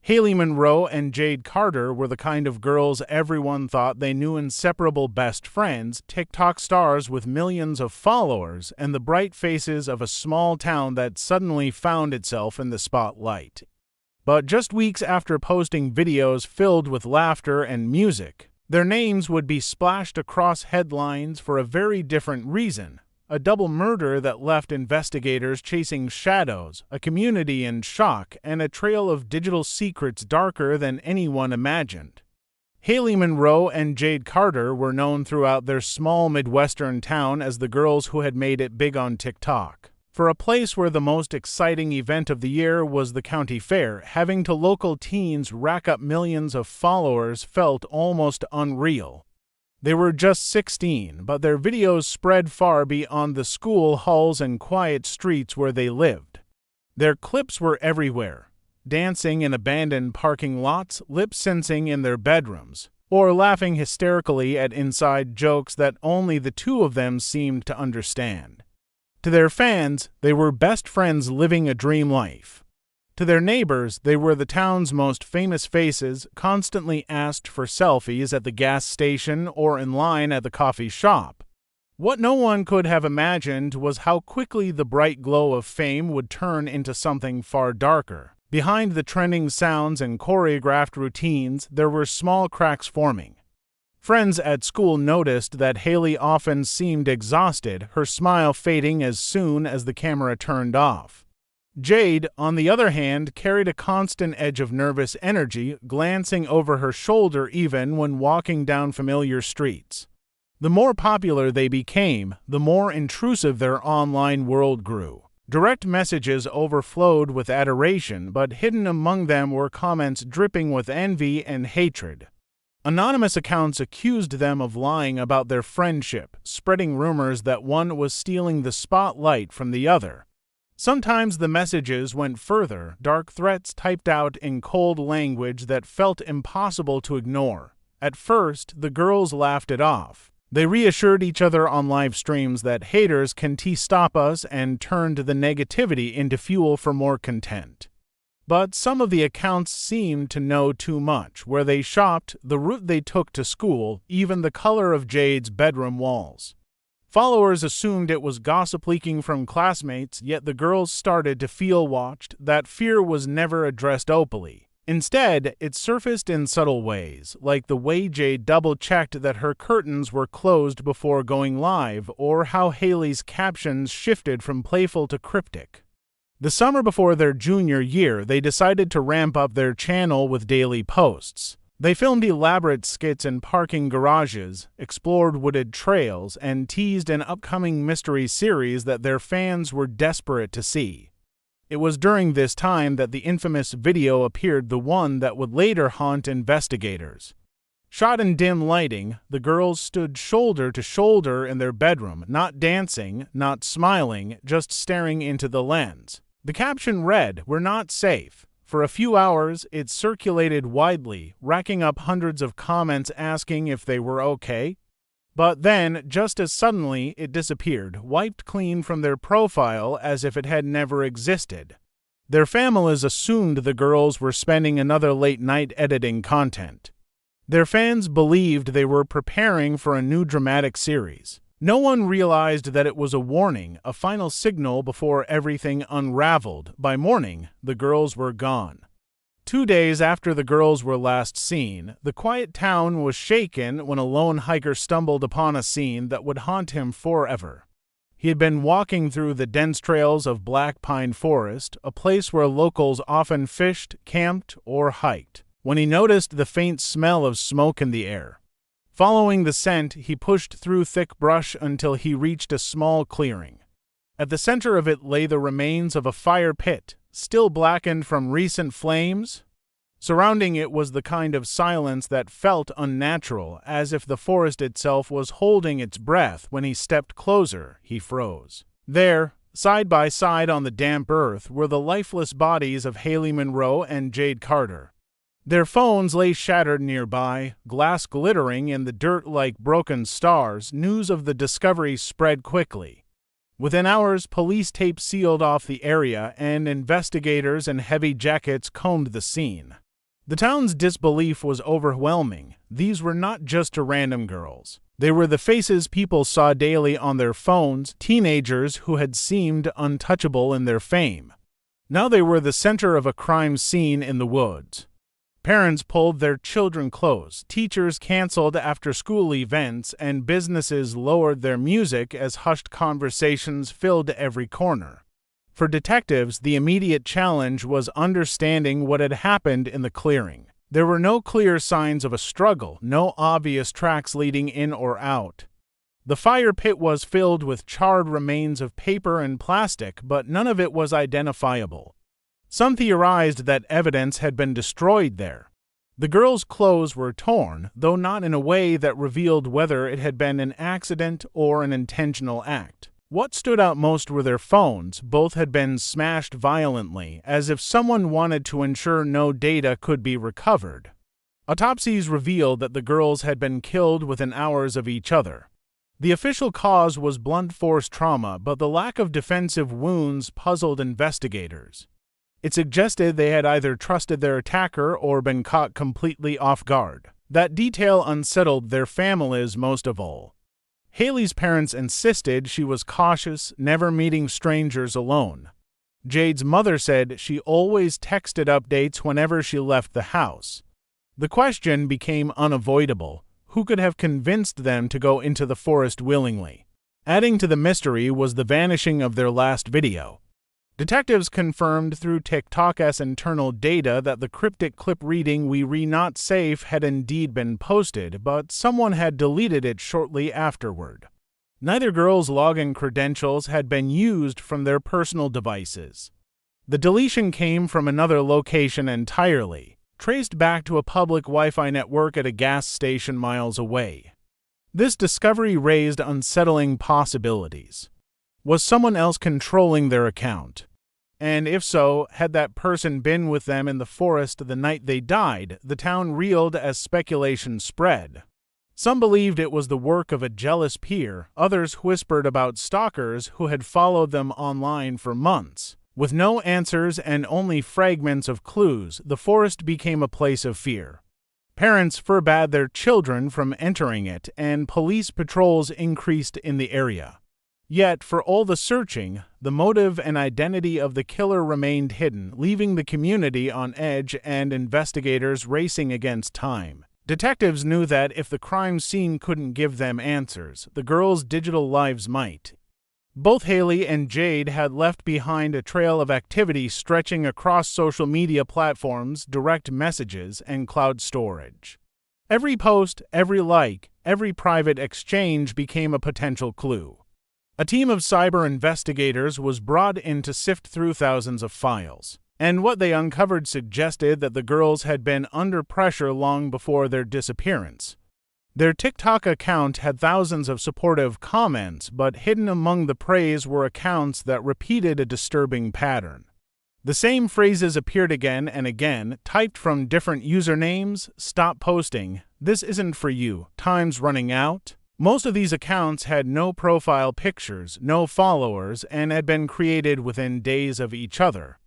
Hailey Monroe and Jade Carter were the kind of girls everyone thought they knew, inseparable best friends, TikTok stars with millions of followers, and the bright faces of a small town that suddenly found itself in the spotlight. But just weeks after posting videos filled with laughter and music, their names would be splashed across headlines for a very different reason. A double murder that left investigators chasing shadows, a community in shock, and a trail of digital secrets darker than anyone imagined. Hailey Monroe and Jade Carter were known throughout their small Midwestern town as the girls who had made it big on TikTok. For a place where the most exciting event of the year was the county fair, having to local teens rack up millions of followers felt almost unreal. They were just 16, but their videos spread far beyond the school halls and quiet streets where they lived. Their clips were everywhere, dancing in abandoned parking lots, lip-syncing in their bedrooms, or laughing hysterically at inside jokes that only the two of them seemed to understand. To their fans, they were best friends living a dream life. To their neighbors, they were the town's most famous faces, constantly asked for selfies at the gas station or in line at the coffee shop. What no one could have imagined was how quickly the bright glow of fame would turn into something far darker. Behind the trending sounds and choreographed routines, there were small cracks forming. Friends at school noticed that Hailey often seemed exhausted, her smile fading as soon as the camera turned off. Jade, on the other hand, carried a constant edge of nervous energy, glancing over her shoulder even when walking down familiar streets. The more popular they became, the more intrusive their online world grew. Direct messages overflowed with adoration, but hidden among them were comments dripping with envy and hatred. Anonymous accounts accused them of lying about their friendship, spreading rumors that one was stealing the spotlight from the other. Sometimes the messages went further, dark threats typed out in cold language that felt impossible to ignore. At first, the girls laughed it off. They reassured each other on live streams that haters can stop us and turned the negativity into fuel for more content. But some of the accounts seemed to know too much: where they shopped, the route they took to school, even the color of Jade's bedroom walls. Followers assumed it was gossip leaking from classmates, yet the girls started to feel watched. That fear was never addressed openly. Instead, it surfaced in subtle ways, like the way Jade double-checked that her curtains were closed before going live, or how Hailey's captions shifted from playful to cryptic. The summer before their junior year, they decided to ramp up their channel with daily posts. They filmed elaborate skits in parking garages, explored wooded trails, and teased an upcoming mystery series that their fans were desperate to see. It was during this time that the infamous video appeared, the one that would later haunt investigators. Shot in dim lighting, the girls stood shoulder to shoulder in their bedroom, not dancing, not smiling, just staring into the lens. The caption read, "We're not safe." For a few hours, it circulated widely, racking up hundreds of comments asking if they were okay. But then, just as suddenly, it disappeared, wiped clean from their profile as if it had never existed. Their families assumed the girls were spending another late night editing content. Their fans believed they were preparing for a new dramatic series. No one realized that it was a warning, a final signal before everything unraveled. By morning, the girls were gone. 2 days after the girls were last seen, the quiet town was shaken when a lone hiker stumbled upon a scene that would haunt him forever. He had been walking through the dense trails of Black Pine Forest, a place where locals often fished, camped, or hiked, when he noticed the faint smell of smoke in the air. Following the scent, he pushed through thick brush until he reached a small clearing. At the center of it lay the remains of a fire pit, still blackened from recent flames. Surrounding it was the kind of silence that felt unnatural, as if the forest itself was holding its breath. When he stepped closer, he froze. There, side by side on the damp earth, were the lifeless bodies of Hailey Monroe and Jade Carter. Their phones lay shattered nearby, glass glittering in the dirt like broken stars. News of the discovery spread quickly. Within hours, police tape sealed off the area, and investigators in heavy jackets combed the scene. The town's disbelief was overwhelming. These were not just random girls. They were the faces people saw daily on their phones, teenagers who had seemed untouchable in their fame. Now they were the center of a crime scene in the woods. Parents pulled their children close, teachers canceled after-school events, and businesses lowered their music as hushed conversations filled every corner. For detectives, the immediate challenge was understanding what had happened in the clearing. There were no clear signs of a struggle, no obvious tracks leading in or out. The fire pit was filled with charred remains of paper and plastic, but none of it was identifiable. Some theorized that evidence had been destroyed there. The girls' clothes were torn, though not in a way that revealed whether it had been an accident or an intentional act. What stood out most were their phones. Both had been smashed violently, as if someone wanted to ensure no data could be recovered. Autopsies revealed that the girls had been killed within hours of each other. The official cause was blunt force trauma, but the lack of defensive wounds puzzled investigators. It suggested they had either trusted their attacker or been caught completely off guard. That detail unsettled their families most of all. Hailey's parents insisted she was cautious, never meeting strangers alone. Jade's mother said she always texted updates whenever she left the house. The question became unavoidable. Who could have convinced them to go into the forest willingly? Adding to the mystery was the vanishing of their last video. Detectives confirmed through TikTok's internal data that the cryptic clip reading "We re not safe" had indeed been posted, but someone had deleted it shortly afterward. Neither girl's login credentials had been used from their personal devices. The deletion came from another location entirely, traced back to a public Wi-Fi network at a gas station miles away. This discovery raised unsettling possibilities. Was someone else controlling their account? And if so, had that person been with them in the forest the night they died? The town reeled as speculation spread. Some believed it was the work of a jealous peer, others whispered about stalkers who had followed them online for months. With no answers and only fragments of clues, the forest became a place of fear. Parents forbade their children from entering it, and police patrols increased in the area. Yet, for all the searching, the motive and identity of the killer remained hidden, leaving the community on edge and investigators racing against time. Detectives knew that if the crime scene couldn't give them answers, the girls' digital lives might. Both Hailey and Jade had left behind a trail of activity stretching across social media platforms, direct messages, and cloud storage. Every post, every like, every private exchange became a potential clue. A team of cyber investigators was brought in to sift through thousands of files, and what they uncovered suggested that the girls had been under pressure long before their disappearance. Their TikTok account had thousands of supportive comments, but hidden among the praise were accounts that repeated a disturbing pattern. The same phrases appeared again and again, typed from different usernames: "Stop posting," "This isn't for you," "Time's running out." Most of these accounts had no profile pictures, no followers, and had been created within days of each other.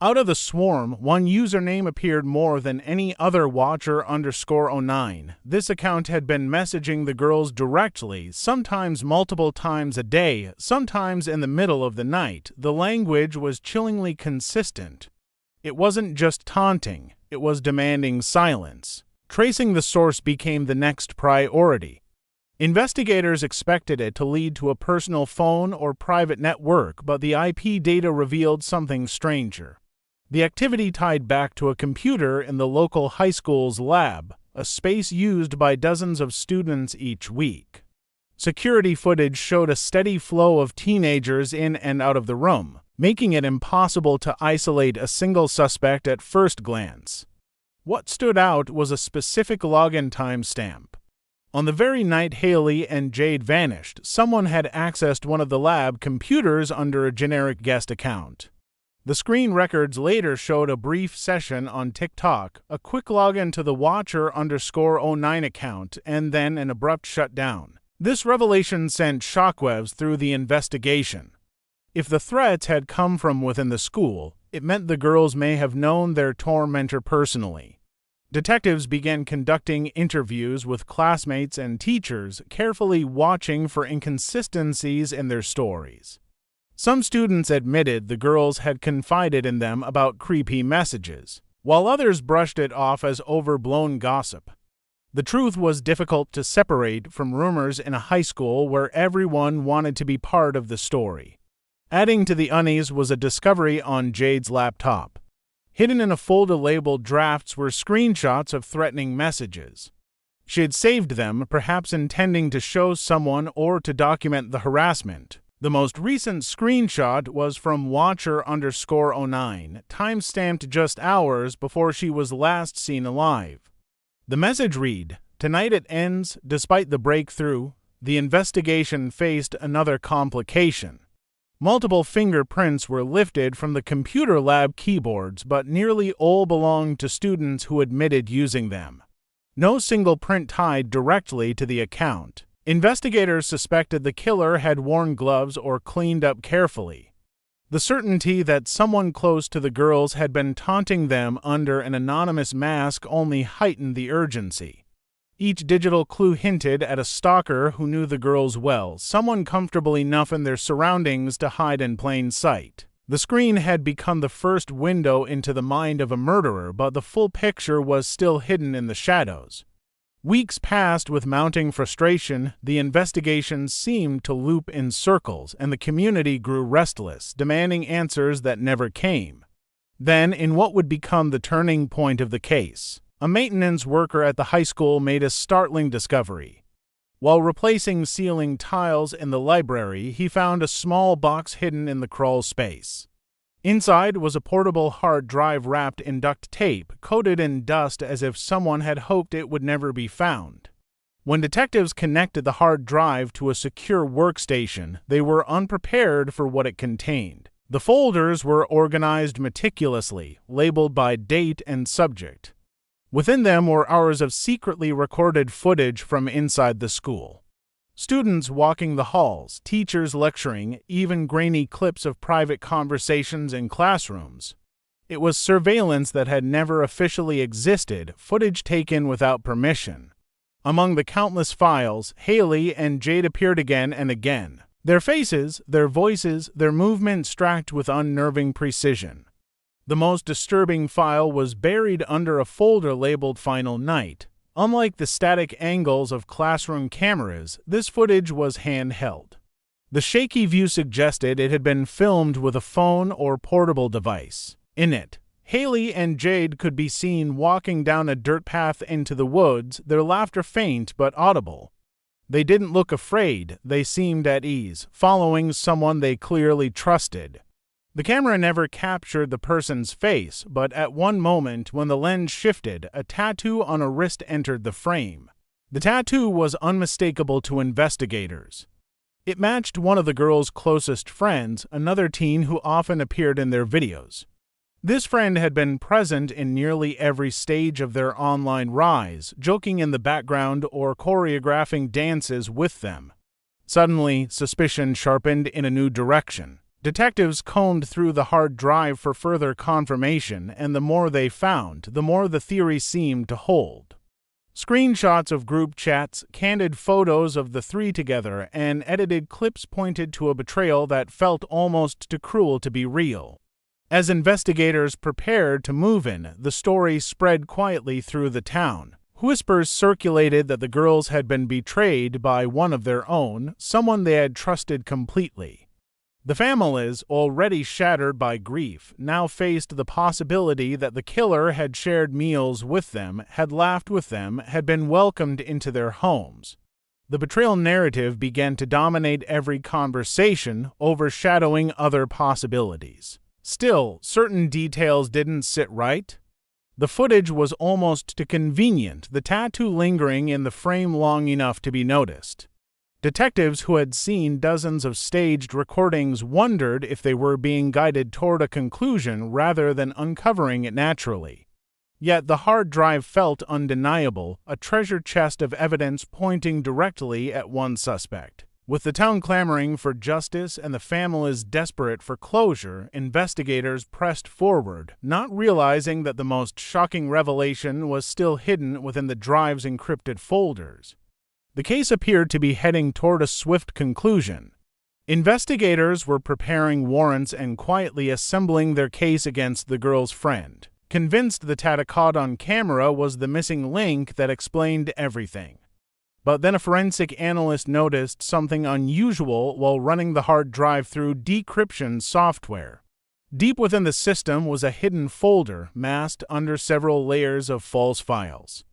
Out of the swarm, one username appeared more than any other: Watcher_09. This account had been messaging the girls directly, sometimes multiple times a day, sometimes in the middle of the night. The language was chillingly consistent. It wasn't just taunting, it was demanding silence. Tracing the source became the next priority. Investigators expected it to lead to a personal phone or private network, but the IP data revealed something stranger. The activity tied back to a computer in the local high school's lab, a space used by dozens of students each week. Security footage showed a steady flow of teenagers in and out of the room, making it impossible to isolate a single suspect at first glance. What stood out was a specific login timestamp. On the very night Hailey and Jade vanished, someone had accessed one of the lab computers under a generic guest account. The screen records later showed a brief session on TikTok, a quick login to the Watcher_09 account, and then an abrupt shutdown. This revelation sent shockwaves through the investigation. If the threats had come from within the school, it meant the girls may have known their tormentor personally. Detectives began conducting interviews with classmates and teachers, carefully watching for inconsistencies in their stories. Some students admitted the girls had confided in them about creepy messages, while others brushed it off as overblown gossip. The truth was difficult to separate from rumors in a high school where everyone wanted to be part of the story. Adding to the unease was a discovery on Jade's laptop. Hidden in a folder labeled drafts were screenshots of threatening messages. She had saved them, perhaps intending to show someone or to document the harassment. The most recent screenshot was from Watcher_09, time-stamped just hours before she was last seen alive. The message read, "Tonight it ends. Despite the breakthrough, the investigation faced another complication." Multiple fingerprints were lifted from the computer lab keyboards, but nearly all belonged to students who admitted using them. No single print tied directly to the account. Investigators suspected the killer had worn gloves or cleaned up carefully. The certainty that someone close to the girls had been taunting them under an anonymous mask only heightened the urgency. Each digital clue hinted at a stalker who knew the girls well, someone comfortable enough in their surroundings to hide in plain sight. The screen had become the first window into the mind of a murderer, but the full picture was still hidden in the shadows. Weeks passed with mounting frustration. The investigation seemed to loop in circles, and the community grew restless, demanding answers that never came. Then, in what would become the turning point of the case, a maintenance worker at the high school made a startling discovery. While replacing ceiling tiles in the library, he found a small box hidden in the crawl space. Inside was a portable hard drive wrapped in duct tape, coated in dust as if someone had hoped it would never be found. When detectives connected the hard drive to a secure workstation, they were unprepared for what it contained. The folders were organized meticulously, labeled by date and subject. Within them were hours of secretly recorded footage from inside the school. Students walking the halls, teachers lecturing, even grainy clips of private conversations in classrooms. It was surveillance that had never officially existed, footage taken without permission. Among the countless files, Hailey and Jade appeared again and again. Their faces, their voices, their movements tracked with unnerving precision. The most disturbing file was buried under a folder labeled Final Night. Unlike the static angles of classroom cameras, this footage was handheld. The shaky view suggested it had been filmed with a phone or portable device. In it, Hailey and Jade could be seen walking down a dirt path into the woods, their laughter faint but audible. They didn't look afraid, they seemed at ease, following someone they clearly trusted. The camera never captured the person's face, but at one moment when the lens shifted, a tattoo on a wrist entered the frame. The tattoo was unmistakable to investigators. It matched one of the girl's closest friends, another teen who often appeared in their videos. This friend had been present in nearly every stage of their online rise, joking in the background or choreographing dances with them. Suddenly, suspicion sharpened in a new direction. Detectives combed through the hard drive for further confirmation, and the more they found, the more the theory seemed to hold. Screenshots of group chats, candid photos of the three together, and edited clips pointed to a betrayal that felt almost too cruel to be real. As investigators prepared to move in, the story spread quietly through the town. Whispers circulated that the girls had been betrayed by one of their own, someone they had trusted completely. The families, already shattered by grief, now faced the possibility that the killer had shared meals with them, had laughed with them, had been welcomed into their homes. The betrayal narrative began to dominate every conversation, overshadowing other possibilities. Still, certain details didn't sit right. The footage was almost too convenient, the tattoo lingering in the frame long enough to be noticed. Detectives who had seen dozens of staged recordings wondered if they were being guided toward a conclusion rather than uncovering it naturally. Yet the hard drive felt undeniable, a treasure chest of evidence pointing directly at one suspect. With the town clamoring for justice and the families desperate for closure, investigators pressed forward, not realizing that the most shocking revelation was still hidden within the drive's encrypted folders. The case appeared to be heading toward a swift conclusion. Investigators were preparing warrants and quietly assembling their case against the girl's friend, convinced the data caught on camera was the missing link that explained everything. But then a forensic analyst noticed something unusual while running the hard drive through decryption software. Deep within the system was a hidden folder masked under several layers of false files.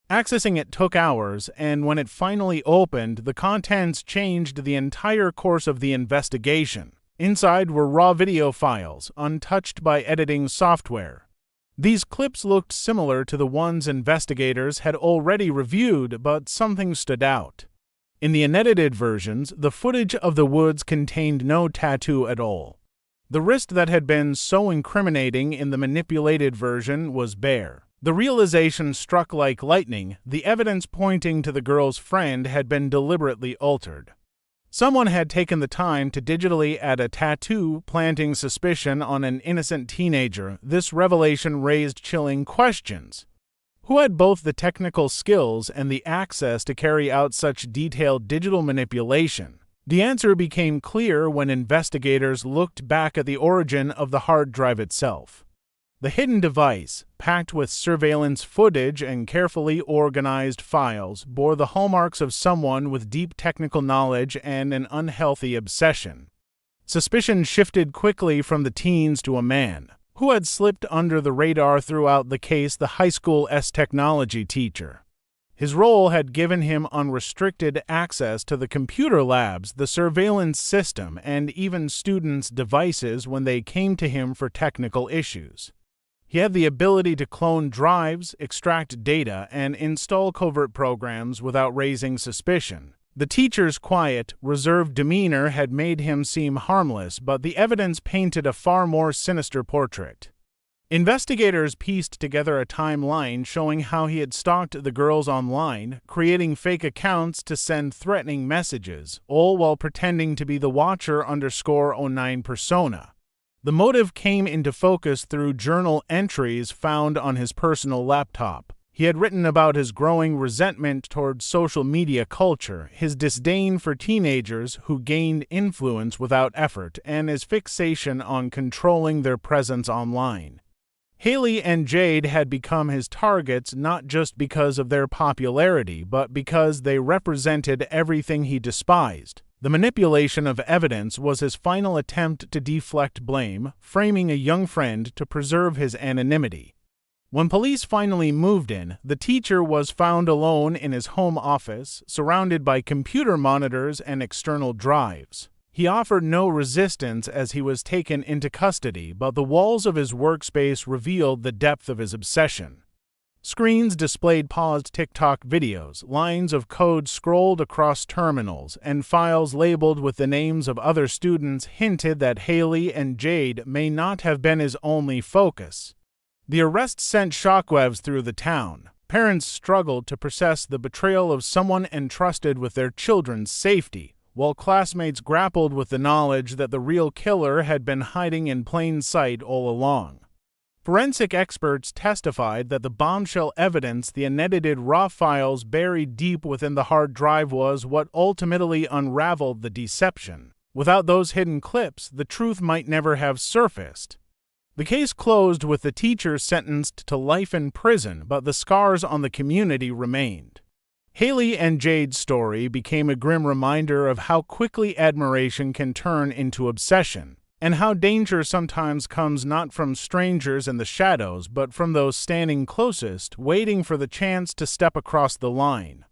Accessing it took hours, and when it finally opened, the contents changed the entire course of the investigation. Inside were raw video files, untouched by editing software. These clips looked similar to the ones investigators had already reviewed, but something stood out. In the unedited versions, the footage of the woods contained no tattoo at all. The wrist that had been so incriminating in the manipulated version was bare. The realization struck like lightning. The evidence pointing to the girl's friend had been deliberately altered. Someone had taken the time to digitally add a tattoo, planting suspicion on an innocent teenager. This revelation raised chilling questions. Who had both the technical skills and the access to carry out such detailed digital manipulation? The answer became clear when investigators looked back at the origin of the hard drive itself. The hidden device, packed with surveillance footage and carefully organized files, bore the hallmarks of someone with deep technical knowledge and an unhealthy obsession. Suspicion shifted quickly from the teens to a man, who had slipped under the radar throughout the case, the high school technology teacher. His role had given him unrestricted access to the computer labs, the surveillance system, and even students' devices when they came to him for technical issues. He had the ability to clone drives, extract data, and install covert programs without raising suspicion. The teacher's quiet, reserved demeanor had made him seem harmless, but the evidence painted a far more sinister portrait. Investigators pieced together a timeline showing how he had stalked the girls online, creating fake accounts to send threatening messages, all while pretending to be the Watcher_09 persona. The motive came into focus through journal entries found on his personal laptop. He had written about his growing resentment toward social media culture, his disdain for teenagers who gained influence without effort, and his fixation on controlling their presence online. Hailey and Jade had become his targets not just because of their popularity, but because they represented everything he despised. The manipulation of evidence was his final attempt to deflect blame, framing a young friend to preserve his anonymity. When police finally moved in, the teacher was found alone in his home office, surrounded by computer monitors and external drives. He offered no resistance as he was taken into custody, but the walls of his workspace revealed the depth of his obsession. Screens displayed paused TikTok videos, lines of code scrolled across terminals, and files labeled with the names of other students hinted that Hailey and Jade may not have been his only focus. The arrest sent shockwaves through the town. Parents struggled to process the betrayal of someone entrusted with their children's safety, while classmates grappled with the knowledge that the real killer had been hiding in plain sight all along. Forensic experts testified that the bombshell evidence, the unedited raw files buried deep within the hard drive, was what ultimately unraveled the deception. Without those hidden clips, the truth might never have surfaced. The case closed with the teacher sentenced to life in prison, but the scars on the community remained. Hailey and Jade's story became a grim reminder of how quickly admiration can turn into obsession, and how danger sometimes comes not from strangers in the shadows, but from those standing closest, waiting for the chance to step across the line.